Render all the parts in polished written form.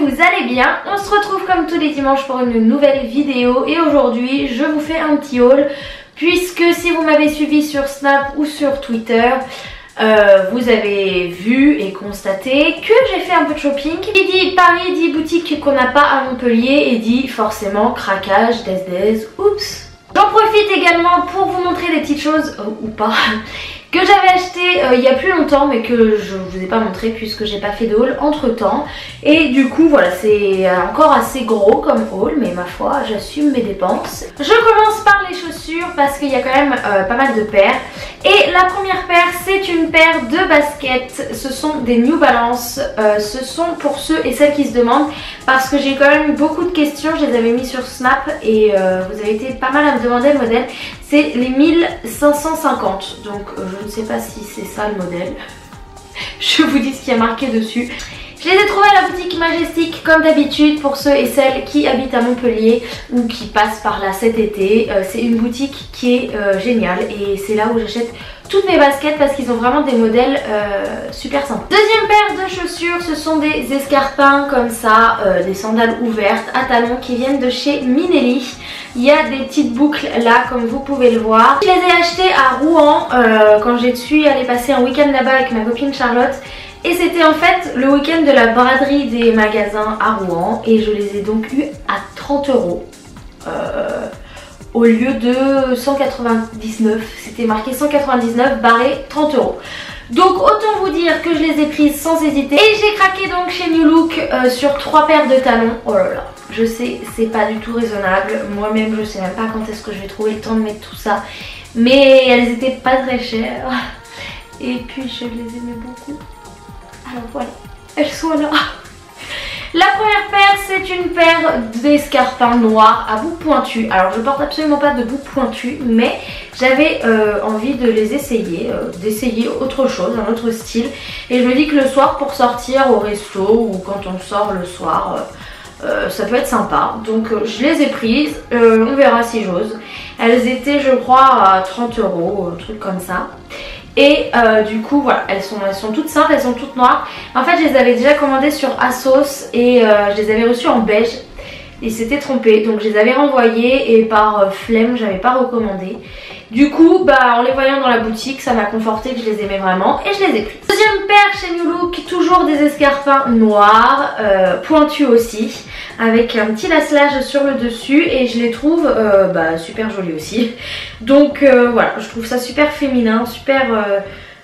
vous allez bien. On se retrouve comme tous les dimanches pour une nouvelle vidéo et aujourd'hui je vous fais un petit haul puisque si vous m'avez suivi sur Snap ou sur Twitter, vous avez vu et constaté que j'ai fait un peu de shopping. Qui dit Paris dit boutique qu'on n'a pas à Montpellier et dit forcément craquage, des, oups. J'en profite également pour vous montrer des petites choses, ou pas, que j'avais acheté il y a plus longtemps mais que je vous ai pas montré puisque j'ai pas fait de haul entre temps. Et du coup voilà, c'est encore assez gros comme haul mais ma foi j'assume mes dépenses. Je commence par les chaussures parce qu'il y a quand même pas mal de paires. Et la première paire c'est une paire de baskets, ce sont des New Balance, ce sont pour ceux et celles qui se demandent parce que j'ai quand même eu beaucoup de questions, je les avais mis sur Snap et vous avez été pas mal à me demander le modèle. C'est les 1550, donc je ne sais pas si c'est ça le modèle. Je vous dis ce qu'il y a marqué dessus. Je les ai trouvés à la boutique Majestic comme d'habitude pour ceux et celles qui habitent à Montpellier ou qui passent par là cet été. C'est une boutique qui est géniale et c'est là où j'achète toutes mes baskets parce qu'ils ont vraiment des modèles super sympas. Deuxième paire de chaussures, ce sont des escarpins comme ça, des sandales ouvertes à talons qui viennent de chez Minelli. Il y a des petites boucles là comme vous pouvez le voir. Je les ai achetées à Rouen quand j'ai suis allée passer un week-end là-bas avec ma copine Charlotte. Et c'était en fait le week-end de la braderie des magasins à Rouen et je les ai donc eu à 30 € au lieu de 199, c'était marqué 199 barré 30 €. Donc autant vous dire que je les ai prises sans hésiter. Et j'ai craqué donc chez New Look sur 3 paires de talons. Oh là là, je sais c'est pas du tout raisonnable, moi-même je sais même pas quand est-ce que je vais trouver le temps de mettre tout ça. Mais elles étaient pas très chères et puis je les aimais beaucoup. Alors voilà, elles sont là. La première paire c'est une paire d'escarpins noirs à bout pointu. Alors je porte absolument pas de bout pointu mais j'avais envie de les essayer, d'essayer autre chose, un autre style. Et je me dis que le soir pour sortir au resto ou quand on sort le soir, ça peut être sympa. Donc je les ai prises, on verra si j'ose. Elles étaient je crois à 30 €, un truc comme ça. Et du coup voilà, elles sont toutes simples, elles sont toutes noires. En fait je les avais déjà commandées sur ASOS et je les avais reçues en beige. Ils s'étaient trompés donc je les avais renvoyées et par flemme j'avais pas recommandé. Du coup bah en les voyant dans la boutique ça m'a conforté que je les aimais vraiment et je les ai prises. Deuxième paire chez New Look, toujours des escarpins noirs, pointus aussi, avec un petit lacelage sur le dessus et je les trouve super jolis aussi. Donc voilà, je trouve ça super féminin, super...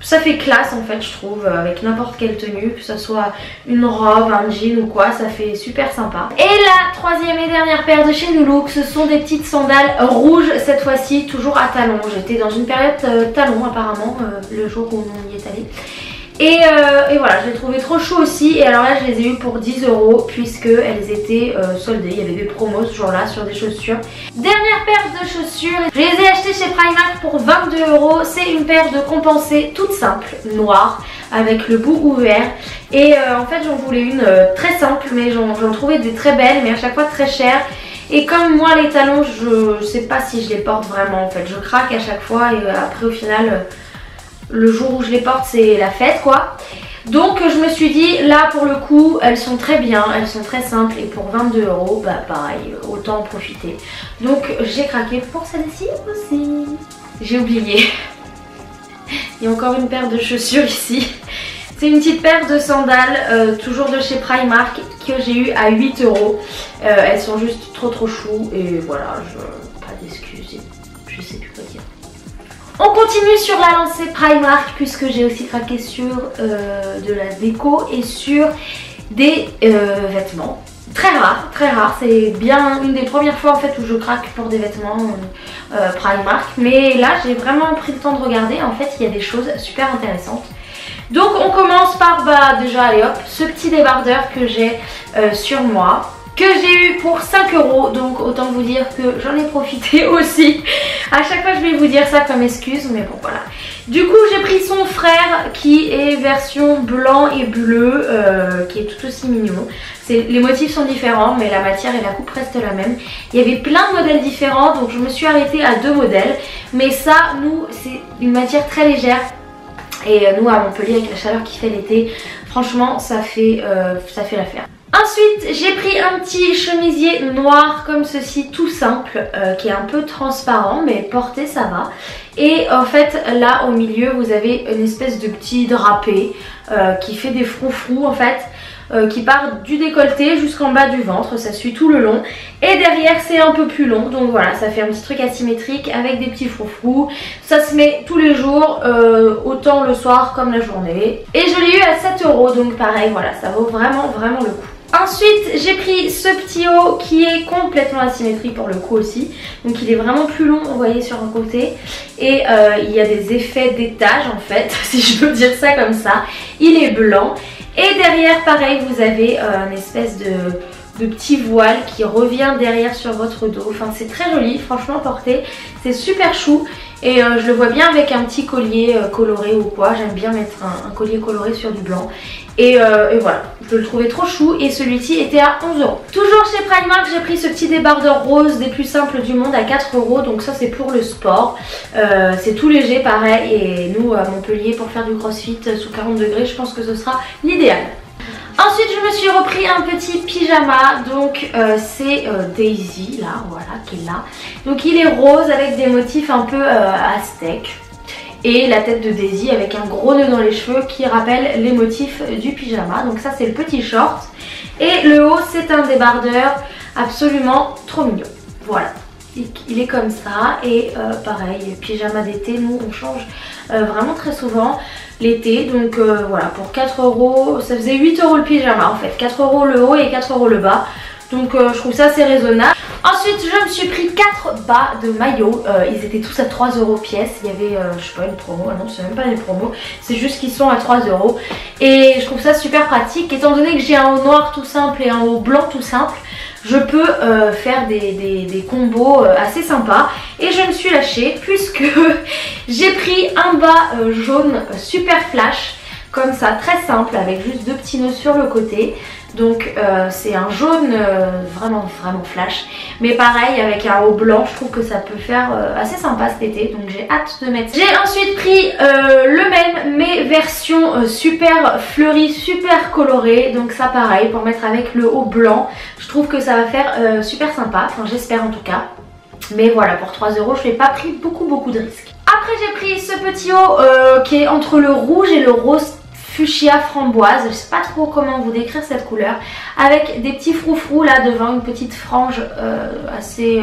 ça fait classe en fait je trouve avec n'importe quelle tenue, que ce soit une robe, un jean ou quoi, ça fait super sympa. Et la troisième et dernière paire de chez New Look, ce sont des petites sandales rouges cette fois-ci, toujours à talons. J'étais dans une période talons apparemment le jour où on y est allé. Et voilà, je les trouvais trop chou aussi. Et alors là je les ai eu pour 10 € puisque elles étaient soldées. Il y avait des promos ce jour là sur des chaussures. Dernière paire de chaussures, je les ai achetées chez Primark pour 22 €. C'est une paire de compensées toute simple, noire, avec le bout ouvert. Et en fait j'en voulais une très simple mais j'en trouvais des très belles mais à chaque fois très chères. Et comme moi les talons je sais pas si je les porte vraiment en fait. Je craque à chaque fois et après au final... le jour où je les porte c'est la fête quoi. Donc je me suis dit là pour le coup elles sont très bien, elles sont très simples et pour 22 € bah pareil autant en profiter. Donc j'ai craqué pour celle-ci aussi. J'ai oublié. Il y a encore une paire de chaussures ici. C'est une petite paire de sandales toujours de chez Primark que j'ai eu à 8 €. Elles sont juste trop chou et voilà, pas d'excuses, je sais plus quoi dire. On continue sur la lancée Primark puisque j'ai aussi craqué sur de la déco et sur des vêtements. Très rare, c'est bien une des premières fois en fait où je craque pour des vêtements Primark. Mais là j'ai vraiment pris le temps de regarder, en fait il y a des choses super intéressantes. Donc on commence par déjà allez hop, ce petit débardeur que j'ai sur moi, que j'ai eu pour 5 €, donc autant vous dire que j'en ai profité aussi. À chaque fois je vais vous dire ça comme excuse, mais bon voilà. Du coup j'ai pris son frère qui est version blanc et bleu, qui est tout aussi mignon. Les motifs sont différents mais la matière et la coupe restent la même. Il y avait plein de modèles différents donc je me suis arrêtée à 2 modèles. Mais ça, nous, c'est une matière très légère. Et nous à Montpellier avec la chaleur qui fait l'été, franchement ça fait l'affaire. Ensuite j'ai pris un petit chemisier noir comme ceci, tout simple, qui est un peu transparent mais porté ça va. Et en fait là au milieu vous avez une espèce de petit drapé qui fait des froufrous en fait, qui part du décolleté jusqu'en bas du ventre, ça suit tout le long. Et derrière c'est un peu plus long, donc voilà, ça fait un petit truc asymétrique avec des petits froufrous. Ça se met tous les jours, autant le soir comme la journée. Et je l'ai eu à 7 €, donc pareil voilà, ça vaut vraiment le coup. Ensuite j'ai pris ce petit haut qui est complètement asymétrique pour le coup aussi. Donc il est vraiment plus long, vous voyez, sur un côté. Et il y a des effets d'étage en fait, si je peux dire ça comme ça. Il est blanc. Et derrière pareil vous avez une espèce de petit voile qui revient derrière sur votre dos. Enfin c'est très joli, franchement porté, c'est super chou. Et je le vois bien avec un petit collier coloré ou quoi. J'aime bien mettre un collier coloré sur du blanc. Et voilà, je le trouvais trop chou et celui-ci était à 11 €. Toujours chez Primark, j'ai pris ce petit débardeur rose des plus simples du monde à 4 €. Donc ça c'est pour le sport. C'est tout léger pareil. Et nous à Montpellier pour faire du crossfit sous 40 degrés, je pense que ce sera l'idéal. Ensuite je me suis repris un petit pyjama, donc c'est Daisy là, voilà, qui est là. Donc il est rose avec des motifs un peu aztèques. Et la tête de Daisy avec un gros nœud dans les cheveux qui rappelle les motifs du pyjama. Donc ça c'est le petit short. Et le haut c'est un débardeur absolument trop mignon. Voilà, il est comme ça. Et pareil, pyjama d'été, nous on change vraiment très souvent l'été. Donc voilà, pour 4 €, ça faisait 8 € le pyjama en fait. 4 € le haut et 4 € le bas. Donc je trouve ça assez raisonnable. Ensuite je me suis pris 4 bas de maillot. Ils étaient tous à 3 € pièce. Il y avait je sais pas une promo, non c'est même pas des promos, c'est juste qu'ils sont à 3 €. Et je trouve ça super pratique. Étant donné que j'ai un haut noir tout simple et un haut blanc tout simple, je peux faire des combos assez sympas. Et je me suis lâchée puisque j'ai pris un bas jaune super flash. Comme ça, très simple, avec juste 2 petits nœuds sur le côté. Donc c'est un jaune vraiment flash. Mais pareil, avec un haut blanc, je trouve que ça peut faire assez sympa cet été. Donc j'ai hâte de mettre. J'ai ensuite pris le même, mais version super fleurie, super colorée. Donc ça pareil, pour mettre avec le haut blanc. Je trouve que ça va faire super sympa. Enfin j'espère en tout cas. Mais voilà, pour 3 €, je n'ai pas pris beaucoup de risques. Après j'ai pris ce petit haut qui est entre le rouge et le rose fuchsia framboise, je sais pas trop comment vous décrire cette couleur, avec des petits froufrous là devant, une petite frange assez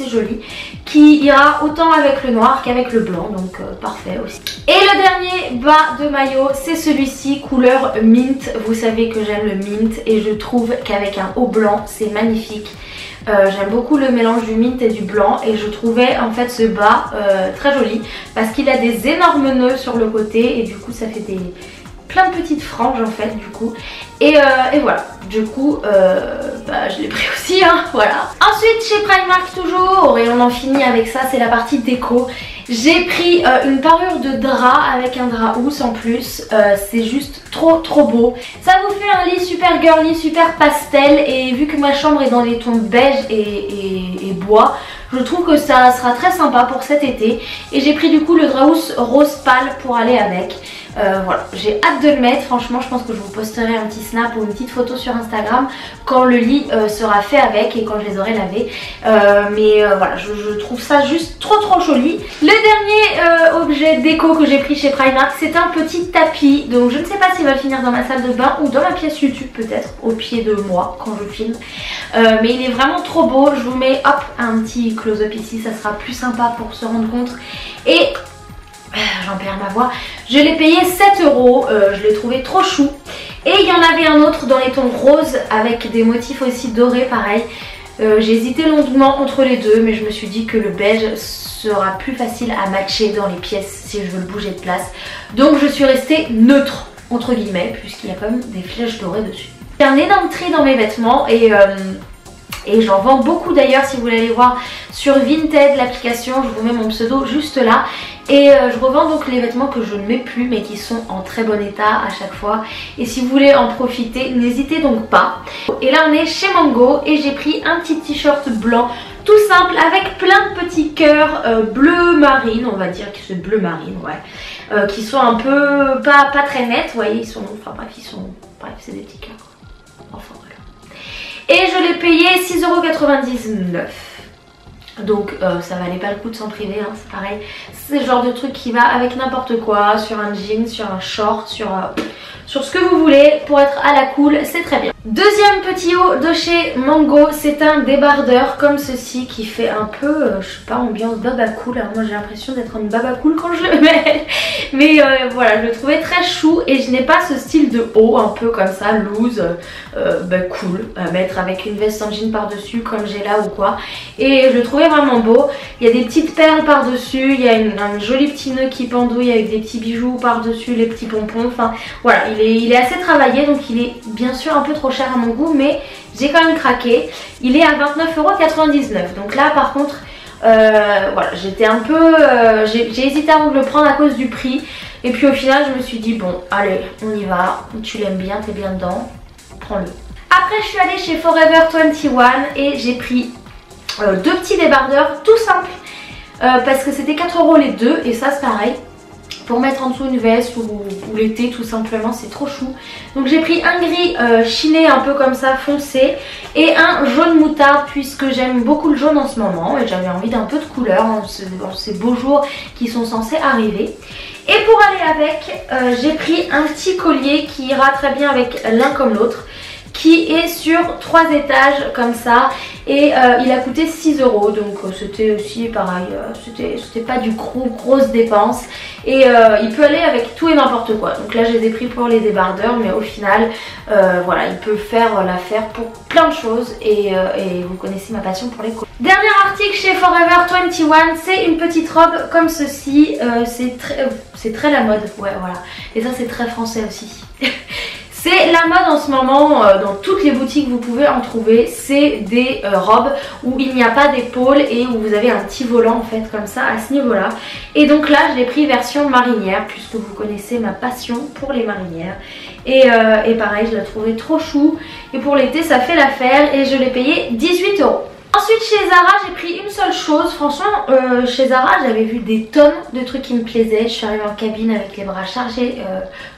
jolie, qui ira autant avec le noir qu'avec le blanc, donc parfait aussi. Et le dernier bas de maillot, c'est celui-ci, couleur mint. Vous savez que j'aime le mint et je trouve qu'avec un haut blanc c'est magnifique. J'aime beaucoup le mélange du mint et du blanc et je trouvais en fait ce bas très joli parce qu'il a des énormes nœuds sur le côté et du coup ça fait plein de petites franges en fait du coup. Et voilà, du coup je l'ai pris aussi hein, voilà. Ensuite chez Primark toujours, et on en finit avec ça, c'est la partie déco. J'ai pris une parure de drap avec un drap housse en plus, c'est juste trop beau. Ça vous fait un lit super girly, super pastel, et vu que ma chambre est dans des tons beige et bois, je trouve que ça sera très sympa pour cet été. Et j'ai pris du coup le drap housse rose pâle pour aller avec. Voilà, j'ai hâte de le mettre, franchement je pense que je vous posterai un petit snap ou une petite photo sur Instagram quand le lit sera fait avec et quand je les aurai lavés. Voilà, je trouve ça juste trop joli. Le dernier objet déco que j'ai pris chez Primark, c'est un petit tapis. Donc je ne sais pas s'il va finir dans ma salle de bain ou dans ma pièce YouTube peut-être, au pied de moi quand je filme. Mais il est vraiment trop beau, je vous mets hop un petit close-up ici, ça sera plus sympa pour se rendre compte. Et j'en perds ma voix, je l'ai payé 7 €, je l'ai trouvé trop chou. Et il y en avait un autre dans les tons roses avec des motifs aussi dorés pareil. J'ai hésité longuement entre les deux, mais je me suis dit que le beige sera plus facile à matcher dans les pièces si je veux le bouger de place. Donc je suis restée neutre entre guillemets puisqu'il y a quand même des flèches dorées dessus. Il y a un énorme tri dans mes vêtements et j'en vends beaucoup d'ailleurs. Si vous voulez aller voir sur Vinted l'application, je vous mets mon pseudo juste là. Et je revends donc les vêtements que je ne mets plus mais qui sont en très bon état à chaque fois. Et si vous voulez en profiter, n'hésitez donc pas. Et là on est chez Mango et j'ai pris un petit t-shirt blanc tout simple avec plein de petits cœurs bleu marine, on va dire que c'est bleu marine, ouais. Qui sont un peu pas très nets, vous voyez, ils sont, enfin bref, c'est des petits cœurs. Enfin voilà. et je l'ai payé 6,99 €. Donc ça valait pas le coup de s'en priver, hein, c'est pareil. C'est le genre de truc qui va avec n'importe quoi, sur un jean, sur un short, sur ce que vous voulez pour être à la cool, c'est très bien. Deuxième petit haut de chez Mango, c'est un débardeur comme ceci qui fait un peu, je sais pas, ambiance baba cool. Alors moi j'ai l'impression d'être une baba cool quand je le mets. Mais voilà, je le trouvais très chou et je n'ai pas ce style de haut un peu comme ça, loose, cool, à mettre avec une veste en jean par-dessus comme j'ai là ou quoi. Et je le trouvais vraiment beau. Il y a des petites perles par-dessus, il y a un joli petit nœud qui pendouille avec des petits bijoux par-dessus, les petits pompons. Enfin voilà, il est assez travaillé, donc il est bien sûr un peu trop cher à mon goût, mais j'ai quand même craqué. Il est à 29,99 €. Donc là par contre, voilà, j'étais un peu, j'ai hésité avant de le prendre à cause du prix. Et puis au final je me suis dit bon allez on y va, tu l'aimes bien, t'es bien dedans, prends-le. Après je suis allée chez Forever 21 et j'ai pris deux petits débardeurs tout simples parce que c'était 4 € les deux et ça c'est pareil. Pour mettre en dessous une veste ou l'été tout simplement, c'est trop chou. Donc j'ai pris un gris chiné un peu comme ça foncé et un jaune moutarde puisque j'aime beaucoup le jaune en ce moment et j'avais envie d'un peu de couleur en ces beaux jours qui sont censés arriver. Et pour aller avec, j'ai pris un petit collier qui ira très bien avec l'un comme l'autre, qui est sur 3 étages comme ça et il a coûté 6 €, donc c'était aussi pareil, c'était pas du grosse dépense et il peut aller avec tout et n'importe quoi. Donc là je les ai pris pour les débardeurs mais au final voilà, il peut faire l'affaire pour plein de choses et vous connaissez ma passion pour les colliers. Dernier article chez Forever 21, c'est une petite robe comme ceci, c'est très la mode, ouais voilà, et ça c'est très français aussi. C'est la mode en ce moment, dans toutes les boutiques vous pouvez en trouver, c'est des robes où il n'y a pas d'épaule et où vous avez un petit volant en fait comme ça à ce niveau là. Et donc là je l'ai pris version marinière puisque vous connaissez ma passion pour les marinières. Et pareil je la trouvais trop chou et pour l'été ça fait l'affaire et je l'ai payé 18 €. Ensuite chez Zara j'ai pris une seule chose, franchement chez Zara j'avais vu des tonnes de trucs qui me plaisaient, je suis arrivée en cabine avec les bras chargés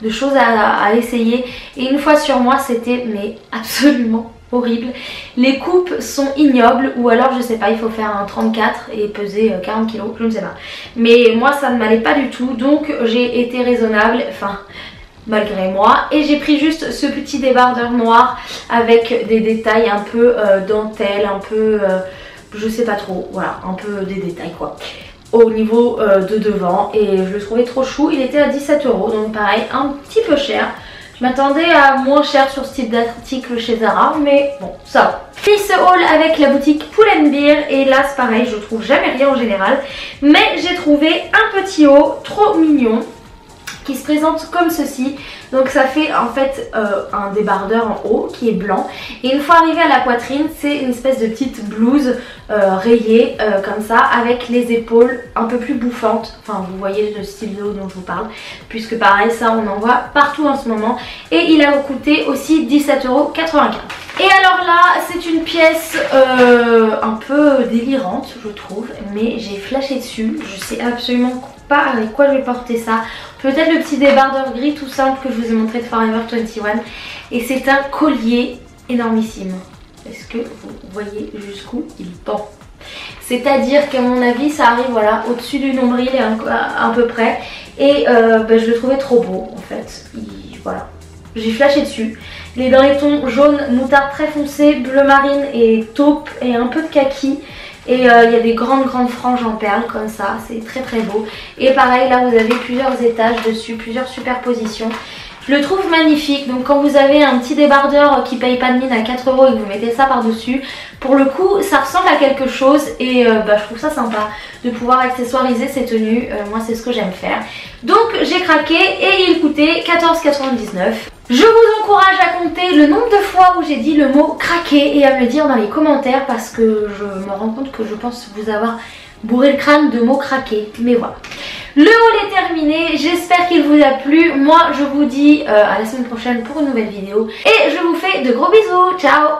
de choses à essayer et une fois sur moi c'était mais absolument horrible. Les coupes sont ignobles ou alors je sais pas, il faut faire un 34 et peser 40 kg, je ne sais pas. Mais moi ça ne m'allait pas du tout donc j'ai été raisonnable, enfin malgré moi et j'ai pris juste ce petit débardeur noir avec des détails un peu dentelle, un peu je sais pas trop, voilà, un peu des détails quoi au niveau de devant et je le trouvais trop chou. Il était à 17 €, donc pareil un petit peu cher. Je m'attendais à moins cher sur ce type d'article chez Zara mais bon ça va. Puis ce haul avec la boutique Pull&Bear et là c'est pareil, je trouve jamais rien en général mais j'ai trouvé un petit haut trop mignon qui se présente comme ceci. Donc ça fait en fait un débardeur en haut qui est blanc et une fois arrivé à la poitrine c'est une espèce de petite blouse rayée comme ça avec les épaules un peu plus bouffantes. Enfin vous voyez le style de haut dont je vous parle puisque pareil ça on en voit partout en ce moment et il a coûté aussi 17,95 €. Et alors là c'est une pièce un peu délirante je trouve mais j'ai flashé dessus, je sais absolument pas avec quoi je vais porter ça. Peut-être le petit débardeur gris tout simple que je vous ai montré de Forever 21 et c'est un collier énormissime. Est-ce que vous voyez jusqu'où il pend? C'est-à-dire qu'à mon avis ça arrive voilà au-dessus du nombril et à peu près et je le trouvais trop beau en fait. Voilà, j'ai flashé dessus. Il est dans les tons jaune, moutarde très foncé, bleu marine et taupe et un peu de kaki. Et il y a des grandes franges en perles comme ça, c'est très très beau. Et pareil là vous avez plusieurs étages dessus, plusieurs superpositions. Je le trouve magnifique, donc quand vous avez un petit débardeur qui paye pas de mine à 4 € et que vous mettez ça par dessus, pour le coup ça ressemble à quelque chose et je trouve ça sympa de pouvoir accessoiriser ces tenues, moi c'est ce que j'aime faire. Donc j'ai craqué et il coûtait 14,99 €. Je vous encourage à compter le nombre de fois où j'ai dit le mot craquer et à me dire dans les commentaires parce que je me rends compte que je pense vous avoir bourré le crâne de mots craquer, mais voilà. Le haul est terminé, j'espère qu'il vous a plu. Moi je vous dis à la semaine prochaine pour une nouvelle vidéo et je vous fais de gros bisous, ciao.